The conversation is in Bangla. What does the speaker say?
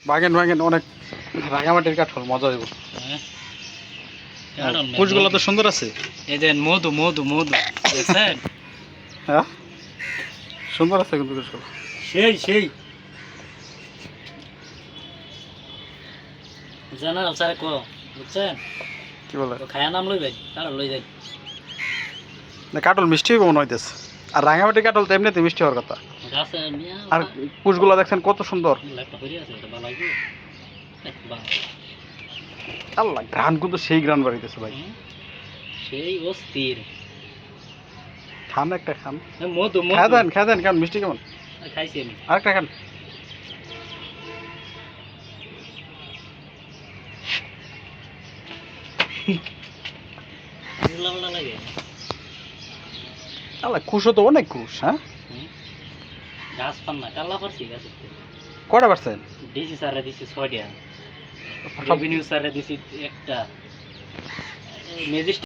বাগেন বাগেন অনেক রাঙামাটির কাঁঠাল মজা হইব। কুচগুলো তো সুন্দর আছে। এই যে মধু মধু মধু দেখছেন? হ্যাঁ সুন্দর আছে কিন্তু কুচগুলো। সেই সেই জানা স্যার কো বুঝছেন? কি বলে খায়া নাম লই ভাই তারা লই যাই। না কাঁঠাল মিষ্টি হইব মনে হইতেছে। আর রাঙামাটির কাঁঠাল তো এমনিতে মিষ্টি হওয়ার কথা। গাছে নিয়া আর কুচগুলো দেখছেন কত সুন্দর। একটা হরি আছে এটা ভালো লাগবে। আল্লাহ ঘ্রাণ কিন্তু সেই ঘ্রাণ বাড়িতেছে ভাই। সেই অস্থির। খান একটা খান। মধু খেয়ে দেন কেমন মিষ্টি কেমন? খাইছি আমি। আরেকটা খান। লাগে আল্লাহ খুশো তো অনেক খুশ। হ্যাঁ গাছ পান না কাল্লা পারছি গাছের কটা পারছেন? ডিসি স্যারে দিছি 6টা রেভিনিউ স্যারে দিছি একটা ম্যাজিস্ট্রেট